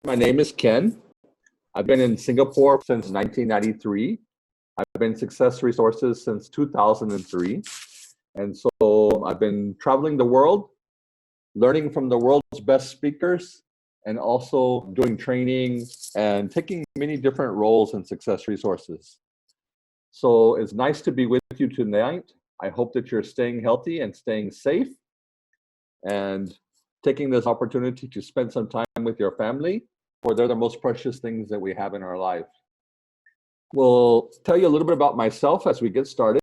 My name is Ken. I've been in Singapore since 1993. I've been in Success Resources since 2003. And so I've been traveling the world, learning from the world's best speakers, and also doing training and taking many different roles in Success Resources. So it's nice to be with you tonight. I hope that you're staying healthy and staying safe and taking this opportunity to spend some time with your family, for they're the most precious things that we have in our life. We'll tell you a little bit about myself as we get started.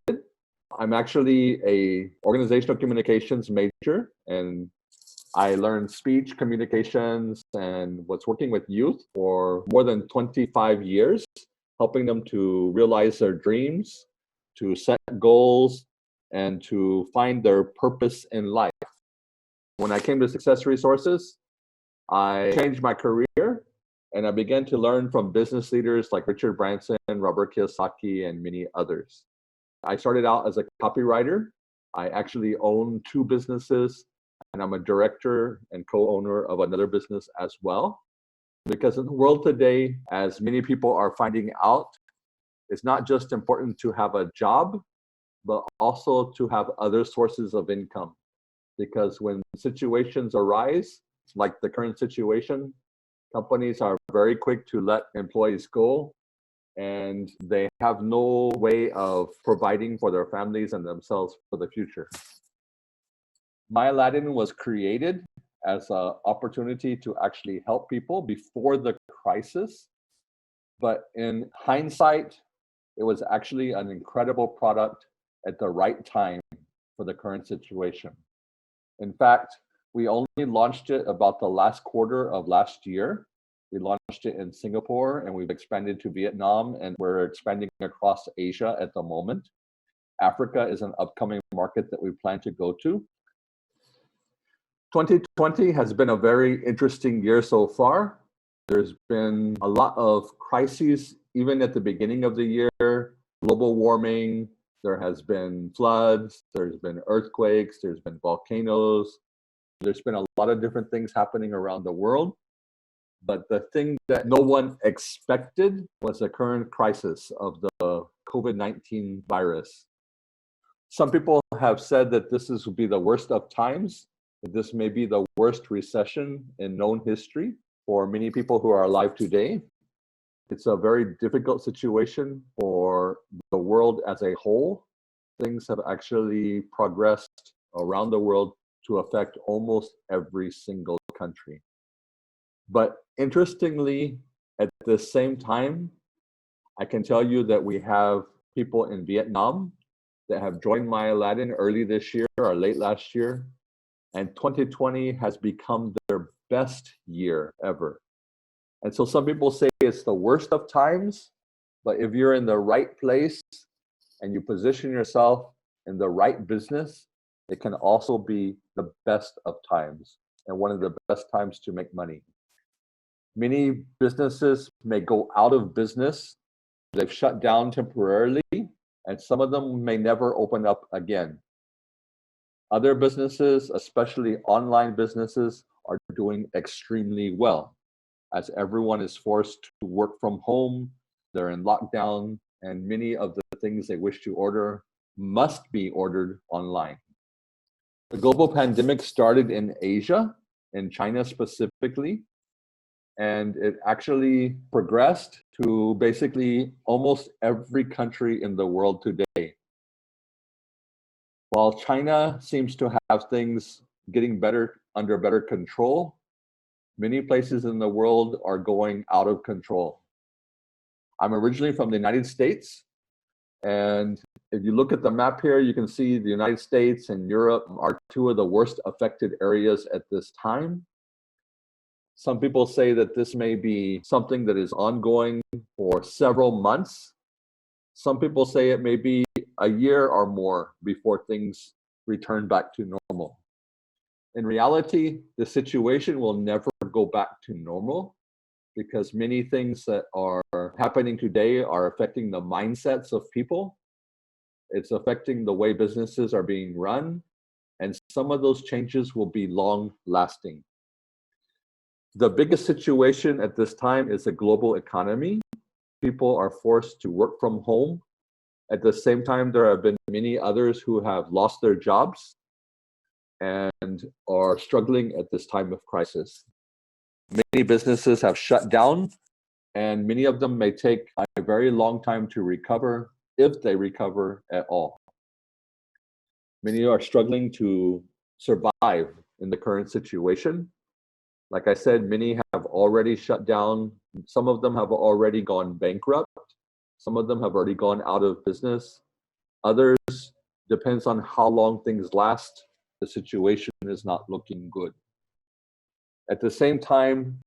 I'm actually a organizational communications major, and I learned speech communications and was working with youth for more than 25 years, helping them to realize their dreams, to set goals, and to find their purpose in life. When I came to Success Resources, I changed my career and I began to learn from business leaders like Richard Branson, Robert Kiyosaki, and many others. I started out as a copywriter. I actually own 2 businesses, and I'm a director and co-owner of another business as well. Because in the world today, as many people are finding out, it's not just important to have a job, but also to have other sources of income. Because when situations arise, like the current situation, companies are very quick to let employees go, and they have no way of providing for their families and themselves for the future. MyAladdinz was created as an opportunity to actually help people before the crisis. But in hindsight, it was actually an incredible product at the right time for the current situation. In fact, we only launched it about the last quarter of last year. We launched it in Singapore, and we've expanded to Vietnam, and we're expanding across Asia at the moment. Africa is an upcoming market that we plan to go to. 2020 has been a very interesting year so far. There's been a lot of crises, even at the beginning of the year. Global warming, there has been floods, there's been earthquakes, there's been volcanoes. There's been a lot of different things happening around the world. But the thing that no one expected was the current crisis of the COVID-19 virus. Some people have said that this will be the worst of times, that this may be the worst recession in known history for many people who are alive today. It's a very difficult situation for the world as a whole. Things have actually progressed around the world to affect almost every single country. But interestingly, at the same time, I can tell you that we have people in Vietnam that have joined MyAladdinz early this year or late last year, and 2020 has become their best year ever. And so some people say it's the worst of times, but if you're in the right place and you position yourself in the right business, it can also be the best of times and one of the best times to make money. Many businesses may go out of business. They've shut down temporarily, and some of them may never open up again. Other businesses, especially online businesses, are doing extremely well, as everyone is forced to work from home, they're in lockdown, and many of the things they wish to order must be ordered online. The global pandemic started in Asia, in China specifically, and it actually progressed to basically almost every country in the world today. While China seems to have things getting better under better control, many places in the world are going out of control. I'm originally from the United States, and if you look at the map here, you can see the United States and Europe are 2 of the worst affected areas at this time. Some people say that this may be something that is ongoing for several months. Some people say it may be a year or more before things return back to normal. In reality, the situation will never go back to normal because many things that are happening today are affecting the mindsets of people. It's affecting the way businesses are being run, and some of those changes will be long lasting. The biggest situation at this time is the global economy. People are forced to work from home. At the same time, there have been many others who have lost their jobs and are struggling at this time of crisis. Many businesses have shut down, and many of them may take a very long time to recover, if they recover at all. Many are struggling to survive in the current situation. Like I said, many have already shut down. Some of them have already gone bankrupt. Some of them have already gone out of business. Others, depends on how long things last, the situation is not looking good. At the same time,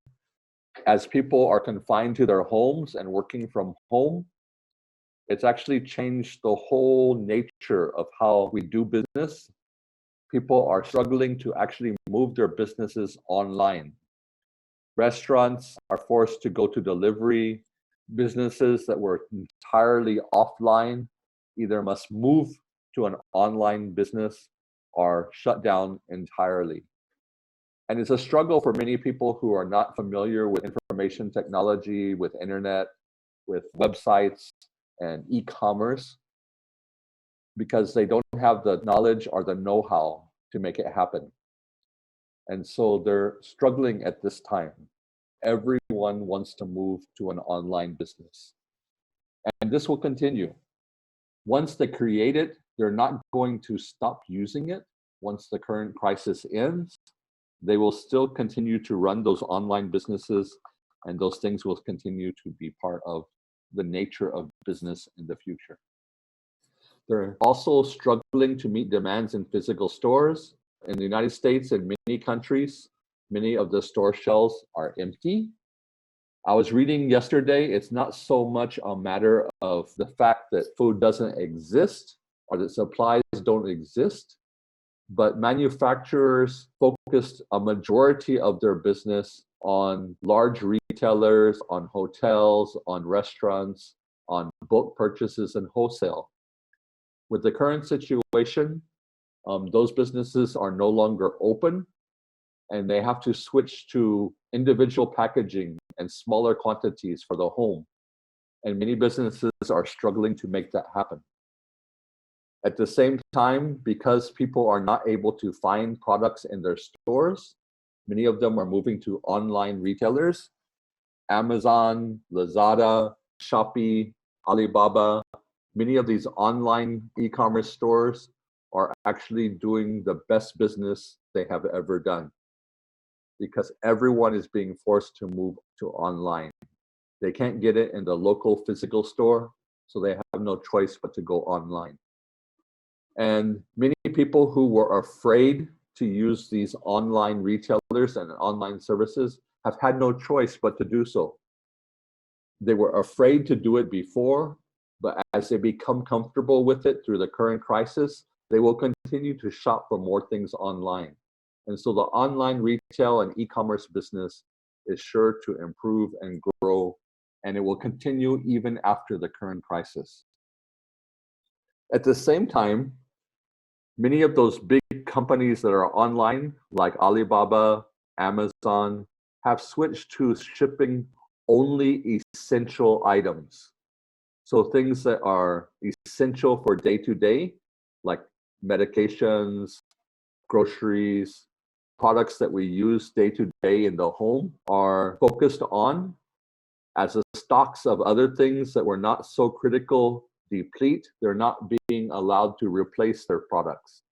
as people are confined to their homes and working from home, it's actually changed the whole nature of how we do business. People are struggling to actually move their businesses online. Restaurants are forced to go to delivery. Businesses that were entirely offline either must move to an online business or shut down entirely. And it's a struggle for many people who are not familiar with information technology, with internet, with websites and e-commerce, because they don't have the knowledge or the know-how to make it happen. And so they're struggling at this time. Everyone wants to move to an online business. And this will continue. Once they create it, they're not going to stop using it. Once the current crisis ends, they will still continue to run those online businesses, and those things will continue to be part of the nature of business in the future. They're also struggling to meet demands in physical stores. In the United States and many countries, many of the store shelves are empty. I was reading yesterday, it's not so much a matter of the fact that food doesn't exist or that supplies don't exist, but manufacturers focused a majority of their business on large retailers, on hotels, on restaurants, on bulk purchases and wholesale. With the current situation, those businesses are no longer open, and they have to switch to individual packaging and smaller quantities for the home. And many businesses are struggling to make that happen. At the same time, because people are not able to find products in their stores, many of them are moving to online retailers. Amazon, Lazada, Shopee, Alibaba, many of these online e-commerce stores are actually doing the best business they have ever done, because everyone is being forced to move to online. They can't get it in the local physical store, so they have no choice but to go online. And many people who were afraid to use these online retailers and online services have had no choice but to do so. They were afraid to do it before, but as they become comfortable with it through the current crisis, they will continue to shop for more things online. And so the online retail and e-commerce business is sure to improve and grow, and it will continue even after the current crisis. At the same time, many of those big companies that are online, like Alibaba, Amazon, have switched to shipping only essential items. So things that are essential for day-to-day, like medications, groceries, products that we use day-to-day in the home, are focused on. As the stocks of other things that were not so critical deplete, they're not being allowed to replace their products.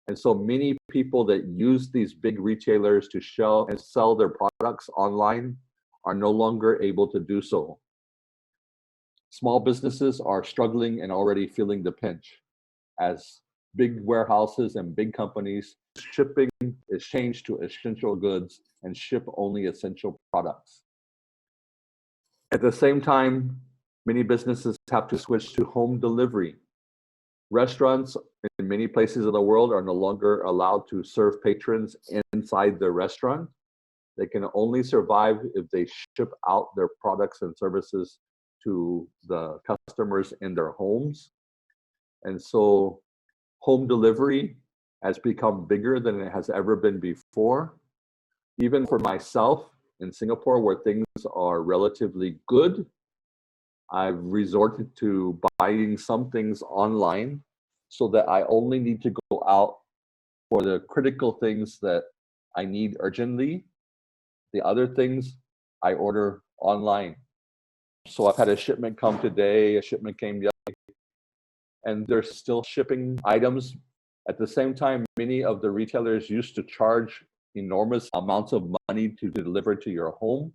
And so many people that use these big retailers to sell their products online are no longer able to do so. Small businesses are struggling and already feeling the pinch, as big warehouses and big companies, shipping is changed to essential goods and ship only essential products. At the same time, many businesses have to switch to home delivery. Restaurants in many places of the world are no longer allowed to serve patrons inside the restaurant. They can only survive if they ship out their products and services to the customers in their homes. And so home delivery has become bigger than it has ever been before. Even for myself, in Singapore where things are relatively good, I've resorted to buying some things online so that I only need to go out for the critical things that I need urgently. The other things I order online. So I've had a shipment come today, a shipment came yesterday, and they're still shipping items. At the same time, many of the retailers used to charge enormous amounts of money to deliver to your home.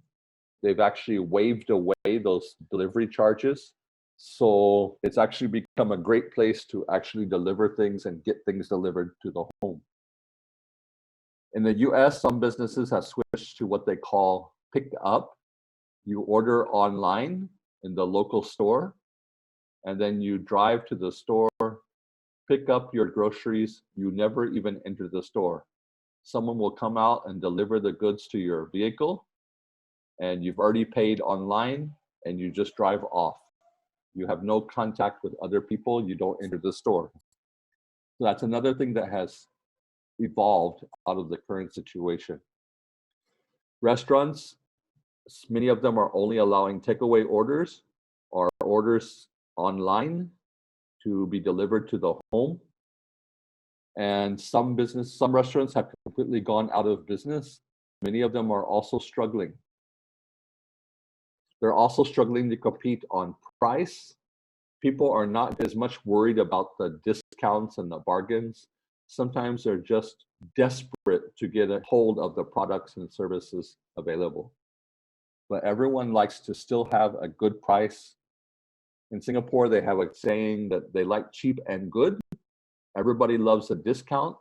They've actually waived away those delivery charges. So it's actually become a great place to actually deliver things and get things delivered to the home. In the US, some businesses have switched to what they call pick up. You order online in the local store, and then you drive to the store, pick up your groceries. You never even enter the store. Someone will come out and deliver the goods to your vehicle, and you've already paid online, and you just drive off. You have no contact with other people. You don't enter the store. So that's another thing that has evolved out of the current situation. Restaurants, many of them are only allowing takeaway orders or orders online to be delivered to the home. And some restaurants have completely gone out of business. Many of them are also struggling. They're also struggling to compete on price. People are not as much worried about the discounts and the bargains. Sometimes they're just desperate to get a hold of the products and services available. But everyone likes to still have a good price. In Singapore, they have a saying that they like cheap and good. Everybody loves a discount.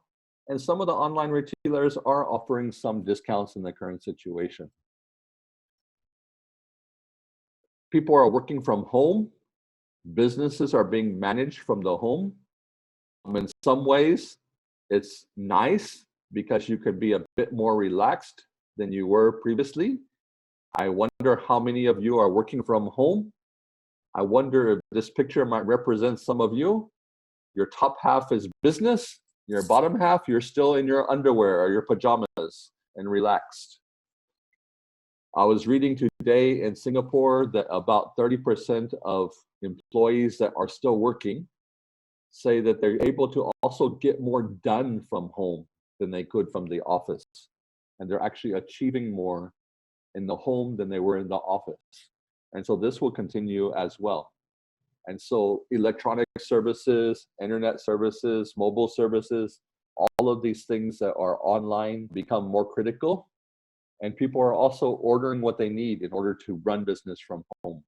And some of the online retailers are offering some discounts in the current situation. People are working from home. Businesses are being managed from the home. In some ways, it's nice because you could be a bit more relaxed than you were previously. I wonder how many of you are working from home. I wonder if this picture might represent some of you. Your top half is business. Your bottom half, you're still in your underwear or your pajamas and relaxed. I was reading today in Singapore that about 30% of employees that are still working say that they're able to also get more done from home than they could from the office. And they're actually achieving more in the home than they were in the office. And so this will continue as well. And so electronic services, internet services, mobile services, all of these things that are online become more critical. And people are also ordering what they need in order to run business from home.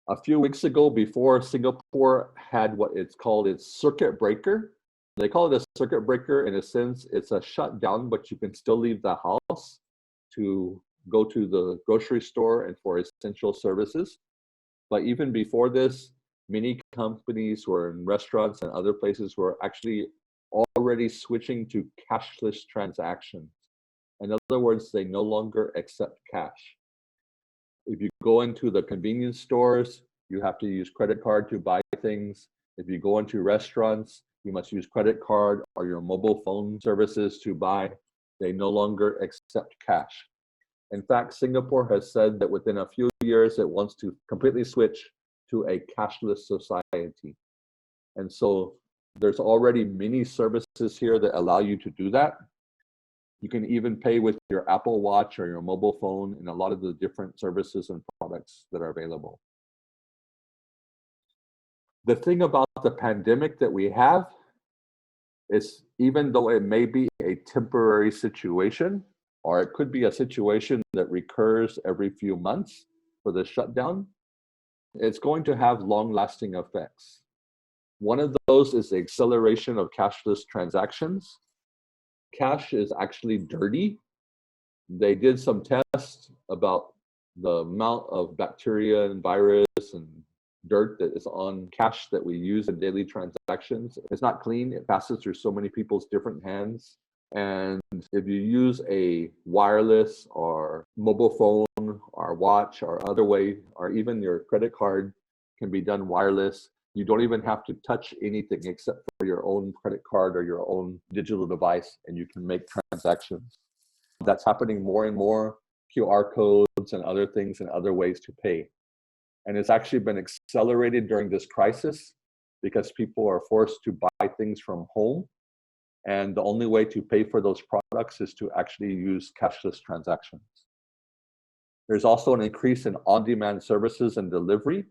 A few weeks ago, before Singapore had what it's called its circuit breaker, they call it a circuit breaker. In a sense, it's a shutdown, but you can still leave the house to go to the grocery store and for essential services. But even before this, many companies who are in restaurants and other places were actually already switching to cashless transactions. In other words, they no longer accept cash. If you go into the convenience stores, you have to use credit card to buy things. If you go into restaurants, you must use credit card or your mobile phone services to buy. They no longer accept cash. In fact, Singapore has said that within a few years, it wants to completely switch to a cashless society. And so there's already many services here that allow you to do that. You can even pay with your Apple Watch or your mobile phone in a lot of the different services and products that are available. The thing about the pandemic that we have is, even though it may be a temporary situation, or it could be a situation that recurs every few months for the shutdown, it's going to have long-lasting effects. One of those is the acceleration of cashless transactions. Cash is actually dirty. They did some tests about the amount of bacteria and virus and dirt that is on cash that we use in daily transactions. It's not clean. It passes through so many people's different hands. And if you use a wireless or mobile phone or watch or other way, or even your credit card can be done wireless, you don't even have to touch anything except for your own credit card or your own digital device, and you can make transactions. That's happening more and more, QR codes and other things and other ways to pay. And it's actually been accelerated during this crisis because people are forced to buy things from home. And the only way to pay for those products is to actually use cashless transactions. There's also an increase in on-demand services and delivery.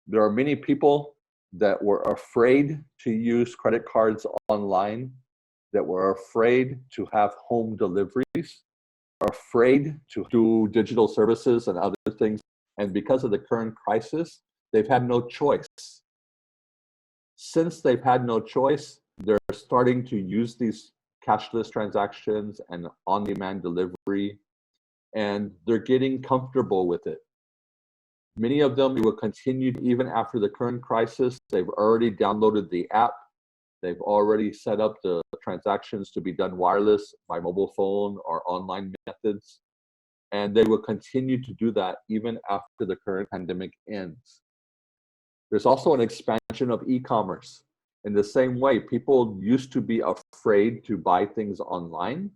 There are many people that were afraid to use credit cards online, that were afraid to have home deliveries, are afraid to do digital services and other things. And because of the current crisis, they've had no choice. Since they've had no choice, they're starting to use these cashless transactions and on-demand delivery, and they're getting comfortable with it. Many of them will continue even after the current crisis. They've already downloaded the app. They've already set up the transactions to be done wireless by mobile phone or online methods. And they will continue to do that even after the current pandemic ends. There's also an expansion of e-commerce. In the same way, people used to be afraid to buy things online.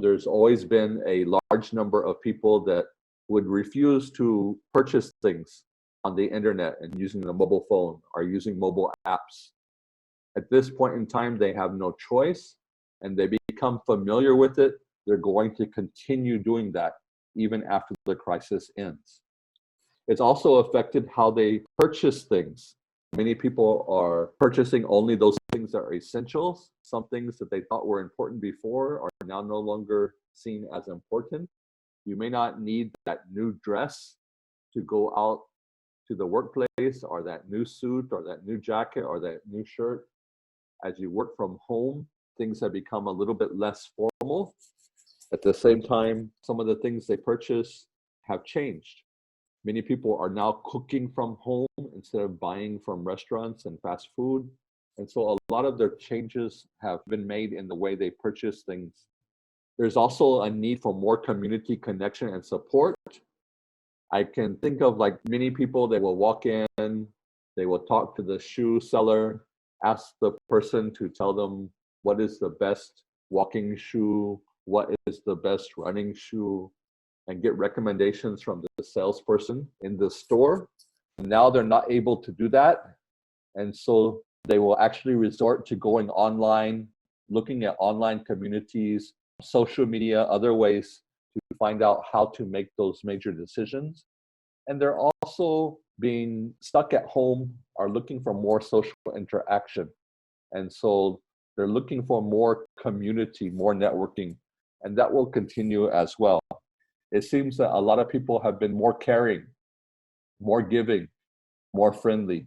There's always been a large number of people that would refuse to purchase things on the internet and using the mobile phone or using mobile apps. At this point in time, they have no choice and they become familiar with it. They're going to continue doing that even after the crisis ends. It's also affected how they purchase things. Many people are purchasing only those things that are essentials. Some things that they thought were important before are now no longer seen as important. You may not need that new dress to go out to the workplace, or that new suit, or that new jacket, or that new shirt. As you work from home, things have become a little bit less formal. At the same time, some of the things they purchase have changed. Many people are now cooking from home instead of buying from restaurants and fast food. And so a lot of their changes have been made in the way they purchase things. There's also a need for more community connection and support. I can think of like many people that will walk in, they will talk to the shoe seller, ask the person to tell them what is the best walking shoe, what is the best running shoe, and get recommendations from the salesperson in the store. Now they're not able to do that. And so they will actually resort to going online, looking at online communities, social media, other ways to find out how to make those major decisions. And they're also being stuck at home, are looking for more social interaction. And so they're looking for more community, more networking, and that will continue as well. It seems that a lot of people have been more caring, more giving, more friendly.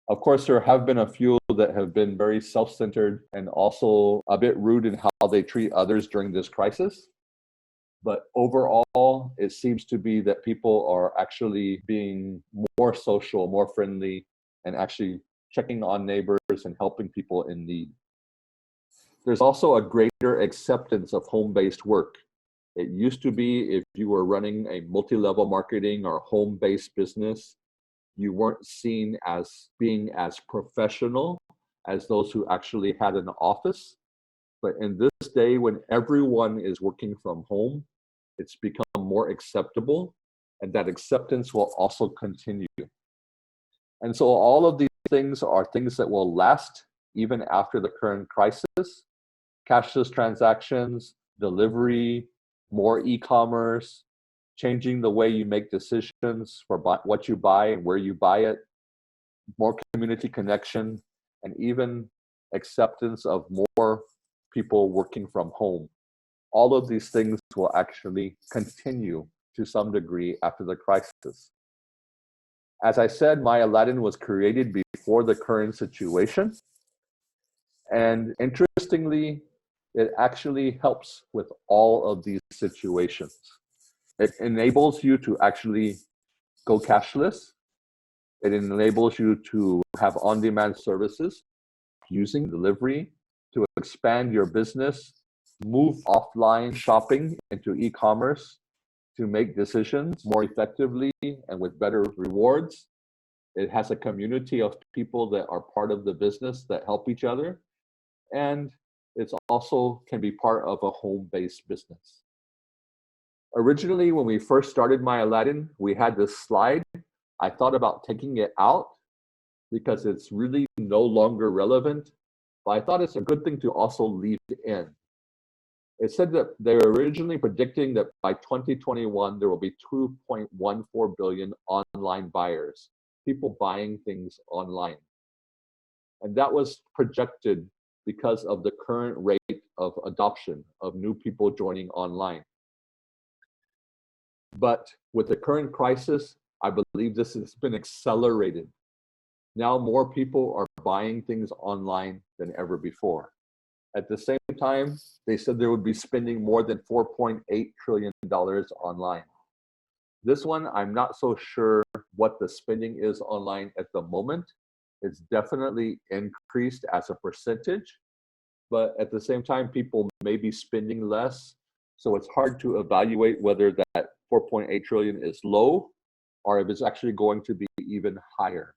Of course, there have been a few that have been very self-centered and also a bit rude in how they treat others during this crisis. But overall, it seems to be that people are actually being more social, more friendly, and actually checking on neighbors and helping people in need. There's also a greater acceptance of home-based work. It used to be if you were running a multi-level marketing or home-based business, you weren't seen as being as professional as those who actually had an office. But in this day, when everyone is working from home, it's become more acceptable, and that acceptance will also continue. And so all of these things are things that will last even after the current crisis. Cashless transactions, delivery, more e-commerce, changing the way you make decisions for what you buy and where you buy it, more community connection, and even acceptance of more people working from home. All of these things will actually continue to some degree after the crisis. As I said, MyAladdin was created before the current situation. And interestingly, it actually helps with all of these situations. It enables you to actually go cashless. It enables you to have on-demand services using delivery to expand your business, move offline shopping into e-commerce, to make decisions more effectively and with better rewards. It has a community of people that are part of the business that help each other. And It also can be part of a home-based business. Originally, when we first started MyAladdin, we had this slide. I thought about taking it out because it's really no longer relevant, but I thought it's a good thing to also leave in. It said that they were originally predicting that by 2021, there will be 2.14 billion online buyers, people buying things online. And that was projected because of the current rate of adoption of new people joining online. But with the current crisis, I believe this has been accelerated. Now more people are buying things online than ever before. At the same time, they said they would be spending more than $4.8 trillion online. This one, I'm not so sure what the spending is online at the moment. It's definitely increased as a percentage, but at the same time, people may be spending less. So it's hard to evaluate whether that 4.8 trillion is low or if it's actually going to be even higher.